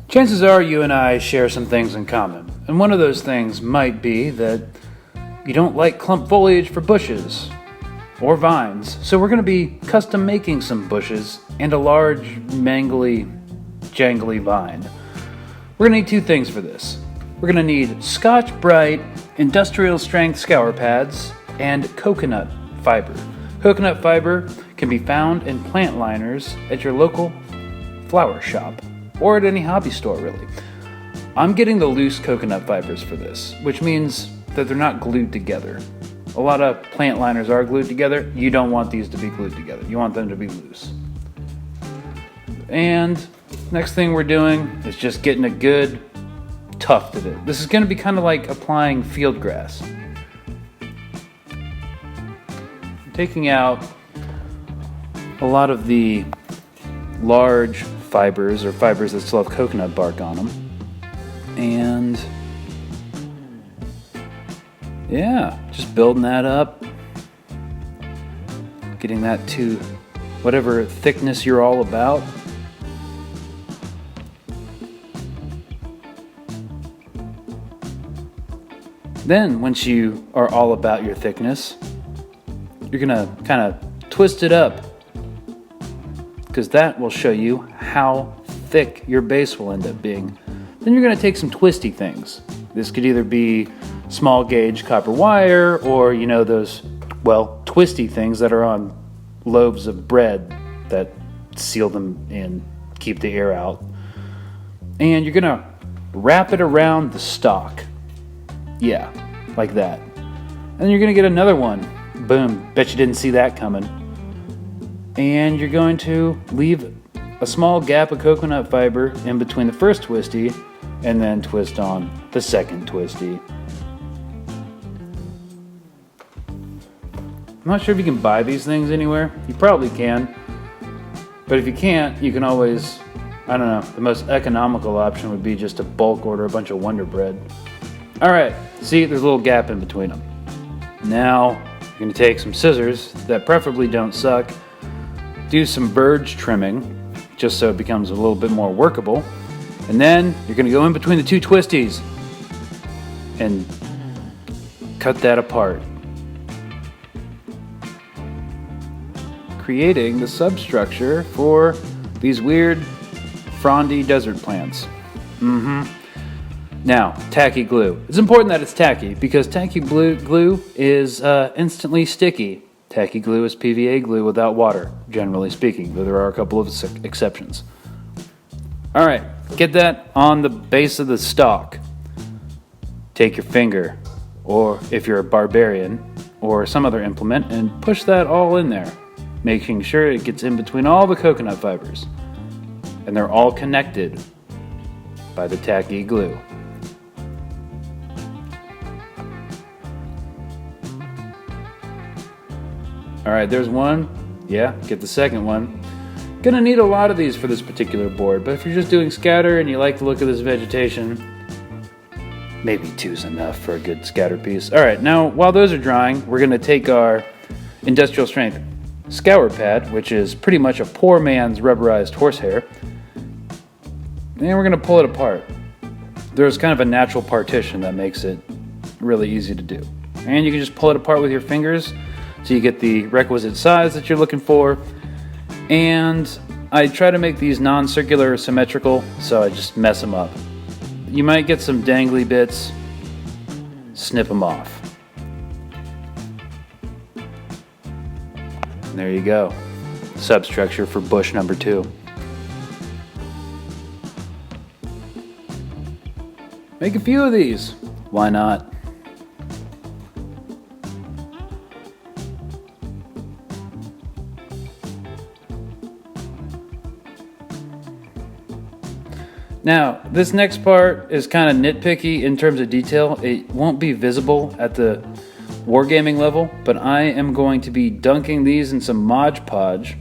Chances are you and I share some things in common, and one of those things might be that you don't like clump foliage for bushes or vines, so we're going to be custom making some bushes and a large, mangly, jangly vine. We're going to need two things for this. We're going to need Scotch-Brite industrial strength scour pads and coconut fiber. Coconut fiber can be found in plant liners at your local flower shop or at any hobby store, really. I'm getting the loose coconut fibers for this, which means that they're not glued together. A lot of plant liners are glued together. You don't want these to be glued together. You want them to be loose. And next thing we're doing is just getting a good tuft of it. This is going to be kind of like applying field grass. Taking out a lot of the large fibers or fibers that still have coconut bark on them. And yeah, just building that up. Getting that to whatever thickness you're all about. Then, once you are all about your thickness, you're going to kind of twist it up, because that will show you how thick your base will end up being. Then you're going to take some twisty things. This could either be small gauge copper wire or, those, twisty things that are on loaves of bread that seal them in, keep the air out. And you're going to wrap it around the stalk. Yeah, like that. And then you're going to get another one. Boom, bet you didn't see that coming. And you're going to leave a small gap of coconut fiber in between the first twisty and then twist on the second twisty. I'm not sure if you can buy these things anywhere. You probably can. But if you can't, you can always, the most economical option would be just to bulk order a bunch of Wonder Bread. Alright, see, there's a little gap in between them. Now, you're going to take some scissors that preferably don't suck, do some verge trimming, just so it becomes a little bit more workable, and then you're going to go in between the two twisties and cut that apart, creating the substructure for these weird frondy desert plants. Now, tacky glue. It's important that it's tacky because tacky glue is instantly sticky. Tacky glue is PVA glue without water, generally speaking, though there are a couple of exceptions. Alright, get that on the base of the stalk. Take your finger, or if you're a barbarian, or some other implement, and push that all in there, making sure it gets in between all the coconut fibers. And they're all connected by the tacky glue. Alright, there's one. Yeah, get the second one. Gonna need a lot of these for this particular board, but if you're just doing scatter and you like the look of this vegetation, maybe two's enough for a good scatter piece. Alright, now while those are drying, we're gonna take our industrial strength scour pad, which is pretty much a poor man's rubberized horsehair, and we're gonna pull it apart. There's kind of a natural partition that makes it really easy to do. And you can just pull it apart with your fingers so you get the requisite size that you're looking for. And I try to make these non-circular symmetrical, so I just mess them up. You might get some dangly bits, snip them off. And there you go. Substructure for bush number 2. Make a few of these. Why not? Now, this next part is kind of nitpicky in terms of detail. It won't be visible at the Wargaming level, but I am going to be dunking these in some Mod Podge,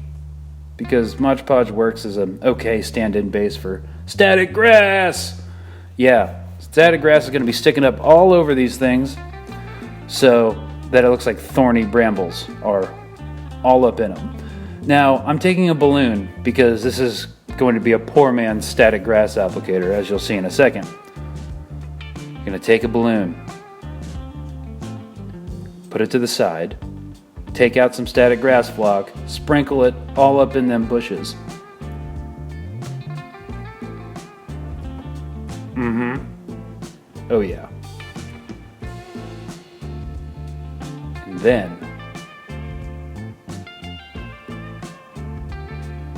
because Mod Podge works as an okay stand-in base for static grass. Yeah, static grass is going to be sticking up all over these things so that it looks like thorny brambles are all up in them. Now, I'm taking a balloon because this is going to be a poor man's static grass applicator, as you'll see in a second. You're going to take a balloon, put it to the side, take out some static grass flock, sprinkle it all up in them bushes. Oh yeah. And then,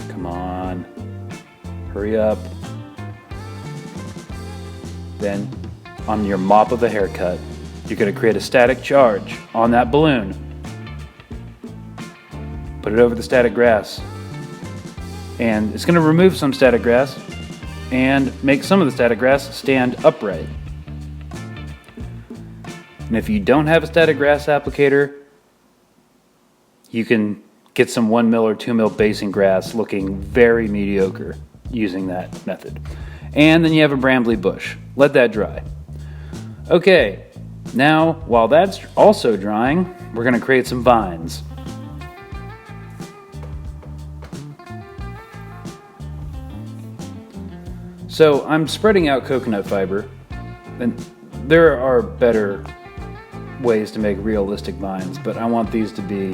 come on, hurry up. Then, on your mop of a haircut, you're going to create a static charge on that balloon. Put it over the static grass. And it's going to remove some static grass and make some of the static grass stand upright. And if you don't have a static grass applicator, you can get some 1 mil or 2 mil basing grass looking very mediocre using that method. And then you have a brambly bush. Let that dry. Okay, now while that's also drying, we're going to create some vines. So I'm spreading out coconut fiber, and there are better ways to make realistic vines, but I want these to be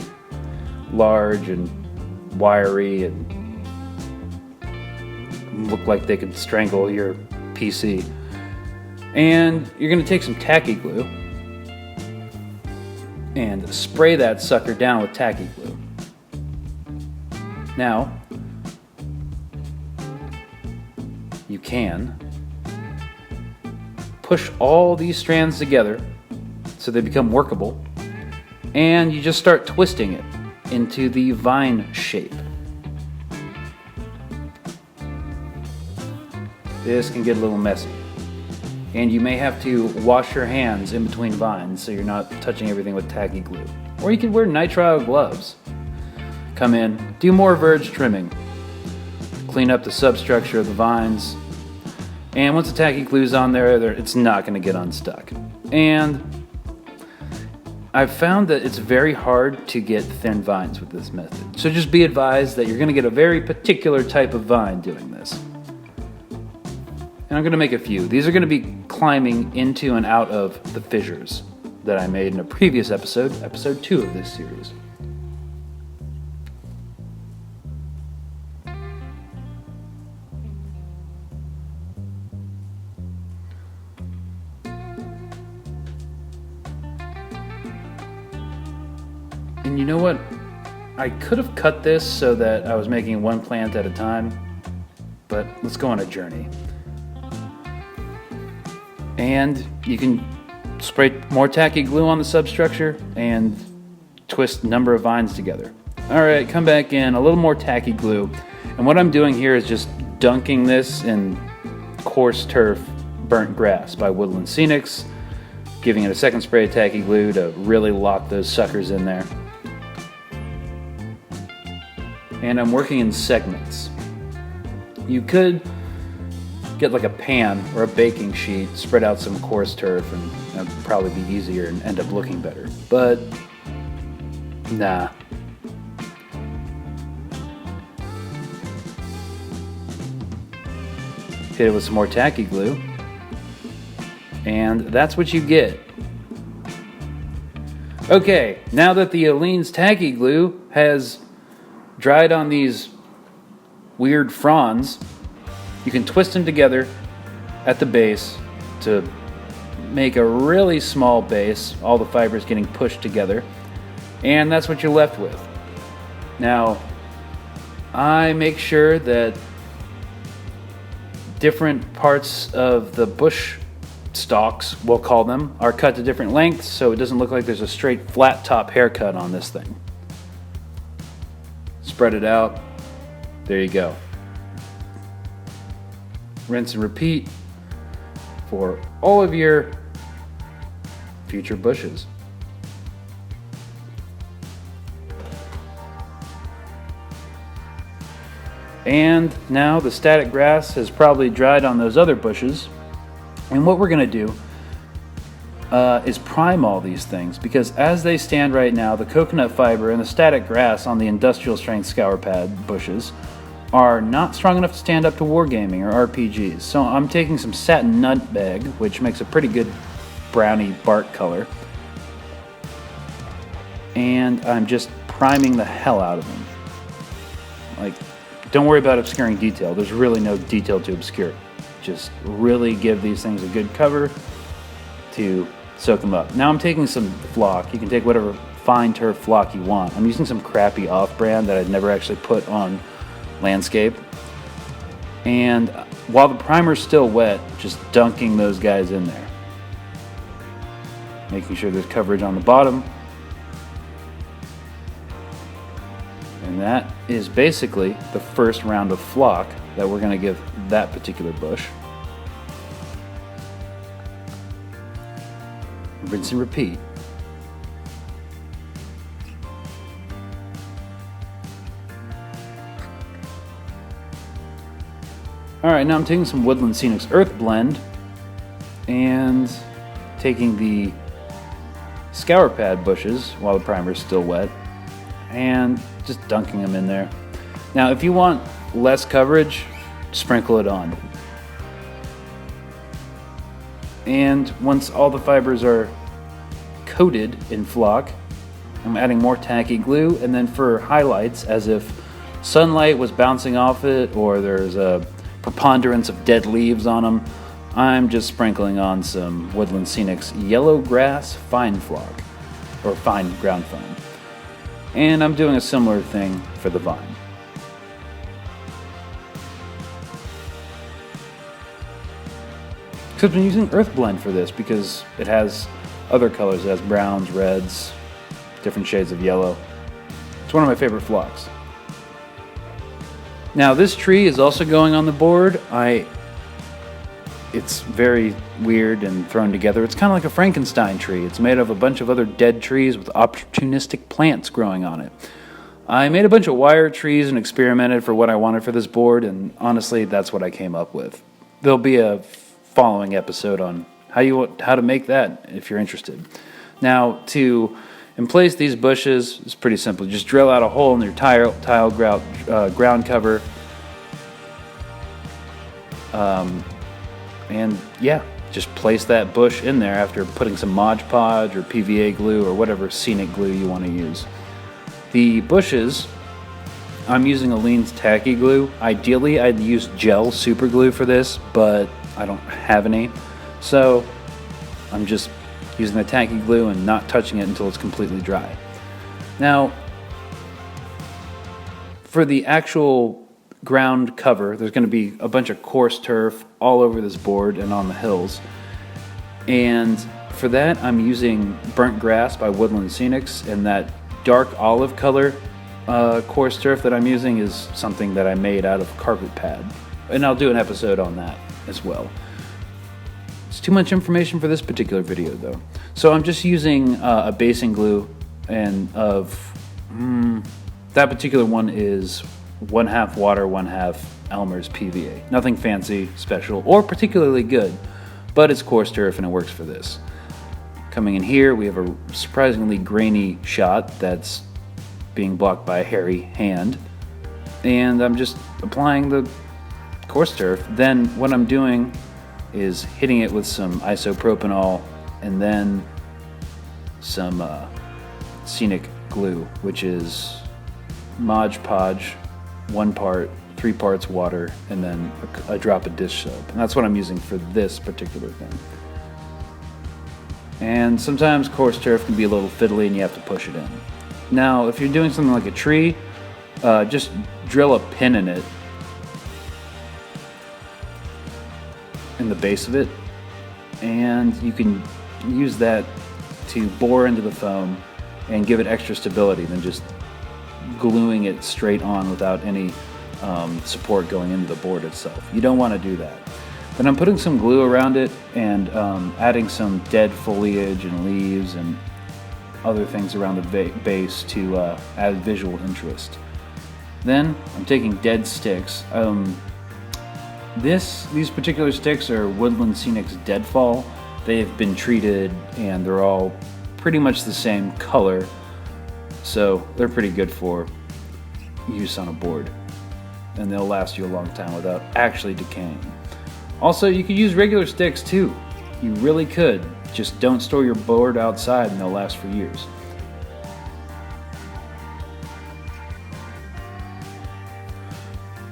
large and wiry and look like they could strangle your PC. And you're going to take some tacky glue and spray that sucker down with tacky glue. Now, you can push all these strands together so they become workable, and you just start twisting it into the vine shape. This can get a little messy, and you may have to wash your hands in between vines so you're not touching everything with tacky glue. Or you can wear nitrile gloves. Come in, do more verge trimming, clean up the substructure of the vines, and once the tacky glue's on there, it's not going to get unstuck. And I've found that it's very hard to get thin vines with this method. So just be advised that you're going to get a very particular type of vine doing this. And I'm going to make a few. These are going to be climbing into and out of the fissures that I made in a previous episode, episode 2 of this series. And you know what? I could have cut this so that I was making one plant at a time, but let's go on a journey. And you can spray more tacky glue on the substructure and twist a number of vines together. Alright, come back in, a little more tacky glue. And what I'm doing here is just dunking this in coarse turf burnt grass by Woodland Scenics, giving it a second spray of tacky glue to really lock those suckers in there. And I'm working in segments. You could get like a pan or a baking sheet, spread out some coarse turf, and that'd probably be easier and end up looking better. But nah. Hit it with some more tacky glue, and that's what you get. Okay, now that the Aleene's tacky glue has dried on these weird fronds, you can twist them together at the base to make a really small base, all the fibers getting pushed together, and that's what you're left with. Now, I make sure that different parts of the bush stalks, we'll call them, are cut to different lengths so it doesn't look like there's a straight flat top haircut on this thing. Spread it out. There you go. Rinse and repeat for all of your future bushes. And now the static grass has probably dried on those other bushes. And what we're going to do is prime all these things, because as they stand right now, the coconut fiber and the static grass on the industrial strength scour pad bushes are not strong enough to stand up to wargaming or RPGs. So I'm taking some satin nutmeg, which makes a pretty good browny bark color, and I'm just priming the hell out of them. Like, don't worry about obscuring detail. There's really no detail to obscure. Just really give these things a good cover to soak them up. Now I'm taking some flock. You can take whatever fine turf flock you want. I'm using some crappy off-brand that I'd never actually put on landscape. And while the primer's still wet, just dunking those guys in there. Making sure there's coverage on the bottom. And that is basically the first round of flock that we're going to give that particular bush. Rinse and repeat. Alright, now I'm taking some Woodland Scenics Earth Blend and taking the Scour Pad bushes while the primer is still wet and just dunking them in there. Now if you want less coverage, sprinkle it on. And once all the fibers are coated in flock, I'm adding more tacky glue, and then for highlights, as if sunlight was bouncing off it or there's a preponderance of dead leaves on them, I'm just sprinkling on some Woodland Scenics Yellow Grass Fine Flock, or Fine Ground Foam. And I'm doing a similar thing for the vine. Except I'm using Earth Blend for this because it has other colors. It has browns, reds, different shades of yellow. It's one of my favorite flocks. Now this tree is also going on the board. It's very weird and thrown together. It's kind of like a Frankenstein tree. It's made of a bunch of other dead trees with opportunistic plants growing on it. I made a bunch of wire trees and experimented for what I wanted for this board, and honestly, that's what I came up with. There'll be a following episode on how to make that if you're interested. Now, to emplace these bushes, it's pretty simple. Just drill out a hole in your tile ground cover. And yeah, just place that bush in there after putting some Mod Podge or PVA glue or whatever scenic glue you want to use. The bushes, I'm using Aleene's tacky glue. Ideally, I'd use gel super glue for this, but I don't have any. So I'm just using the tacky glue and not touching it until it's completely dry. Now, for the actual ground cover, there's going to be a bunch of coarse turf all over this board and on the hills. And for that, I'm using Burnt Grass by Woodland Scenics, and that dark olive color coarse turf that I'm using is something that I made out of carpet pad. And I'll do an episode on that as well. It's too much information for this particular video though. So I'm just using a basing glue, and that particular one is 1/2 water, 1/2 Elmer's PVA. Nothing fancy, special, or particularly good, but it's coarse turf and it works for this. Coming in here, we have a surprisingly grainy shot that's being blocked by a hairy hand, and I'm just applying the coarse turf. Then what I'm doing is hitting it with some isopropanol and then some scenic glue, which is Mod Podge, 1 part, 3 parts water, and then a drop of dish soap. And that's what I'm using for this particular thing. And sometimes coarse turf can be a little fiddly and you have to push it in. Now, if you're doing something like a tree, just drill a pin in it, in the base of it, and you can use that to bore into the foam and give it extra stability than just gluing it straight on without any support going into the board itself. You don't want to do that. Then I'm putting some glue around it and adding some dead foliage and leaves and other things around the base to add visual interest. Then I'm taking dead sticks. These particular sticks are Woodland Scenics Deadfall. They've been treated and they're all pretty much the same color, so they're pretty good for use on a board. and they'll last you a long time without actually decaying. Also, you could use regular sticks too. You really could. Just don't store your board outside and they'll last for years.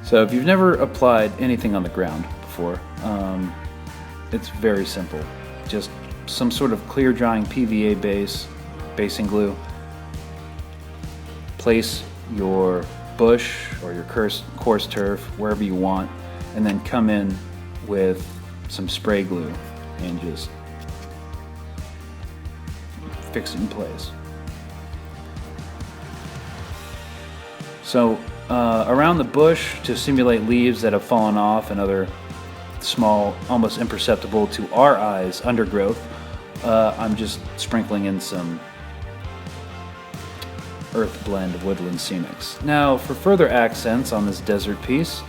So if you've never applied anything on the ground before, it's very simple. Just some sort of clear drying PVA base, basing glue. Place your bush or your coarse turf wherever you want, and then come in with some spray glue and just fix it in place. So around the bush, to simulate leaves that have fallen off and other small, almost imperceptible to our eyes, undergrowth, I'm just sprinkling in some Earth Blend Woodland Scenics. Now, for further accents on this desert piece,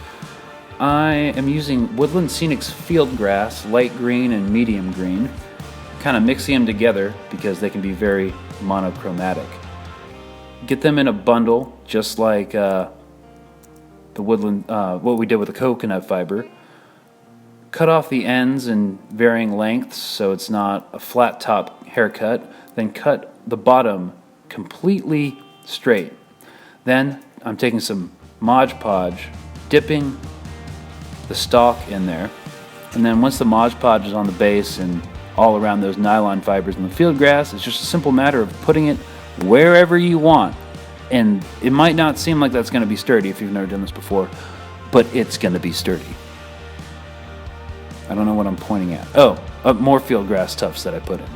I am using Woodland Scenics field grass, light green and medium green, kind of mixing them together because they can be very monochromatic. Get them in a bundle, just like the woodland, what we did with the coconut fiber. Cut off the ends in varying lengths so it's not a flat top haircut. Then cut the bottom completely straight. Then I'm taking some Mod Podge, dipping the stalk in there, and then once the Mod Podge is on the base and all around those nylon fibers in the field grass, it's just a simple matter of putting it wherever you want. And it might not seem like that's going to be sturdy if you've never done this before, but it's going to be sturdy. I don't know what I'm pointing at. Oh, more field grass tufts that I put in.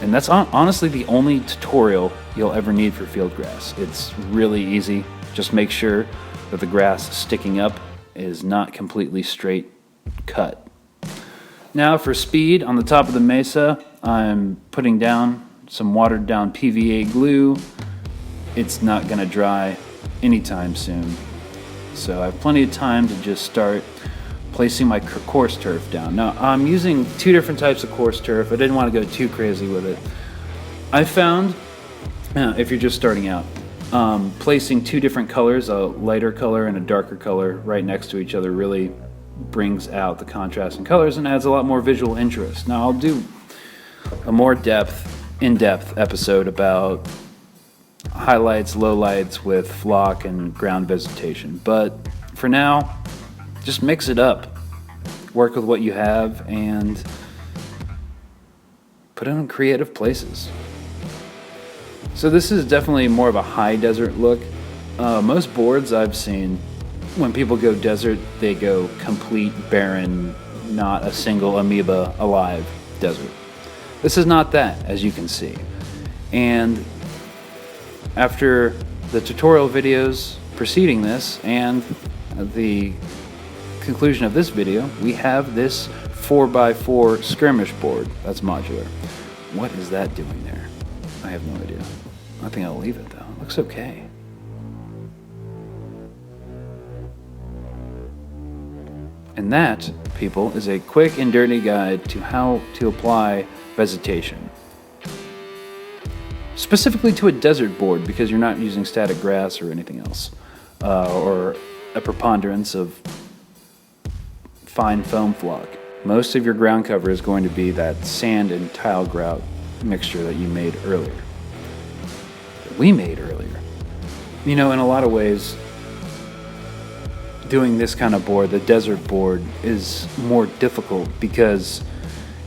And that's honestly the only tutorial you'll ever need for field grass. It's really easy. Just make sure that the grass sticking up is not completely straight cut. Now for speed, on the top of the mesa, I'm putting down some watered down PVA glue. It's not going to dry anytime soon, so I have plenty of time to just start placing my coarse turf down. Now I'm using two different types of coarse turf. I didn't want to go too crazy with it. I found, if you're just starting out, placing two different colors, a lighter color and a darker color, right next to each other really brings out the contrast in colors and adds a lot more visual interest. Now I'll do a more in-depth episode about highlights, lowlights with flock and ground vegetation, but for now, just mix it up. Work with what you have and put it in creative places. So this is definitely more of a high desert look. Most boards I've seen, when people go desert, they go complete barren, not a single amoeba alive desert. This is not that, as you can see. And after the tutorial videos preceding this and the conclusion of this video, we have this 4x4 skirmish board that's modular. What is that doing there? I have no idea. I think I'll leave it though. It looks okay. And that, people, is a quick and dirty guide to how to apply vegetation. Specifically to a desert board, because you're not using static grass or anything else, or a preponderance of fine foam flock. Most of your ground cover is going to be that sand and tile grout mixture that you made earlier. That we made earlier. You know, in a lot of ways, doing this kind of board, the desert board, is more difficult because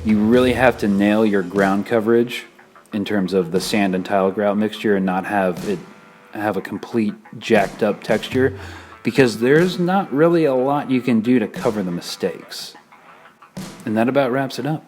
you really have to nail your ground coverage in terms of the sand and tile grout mixture and not have it have a complete jacked up texture, because there's not really a lot you can do to cover the mistakes. And that about wraps it up.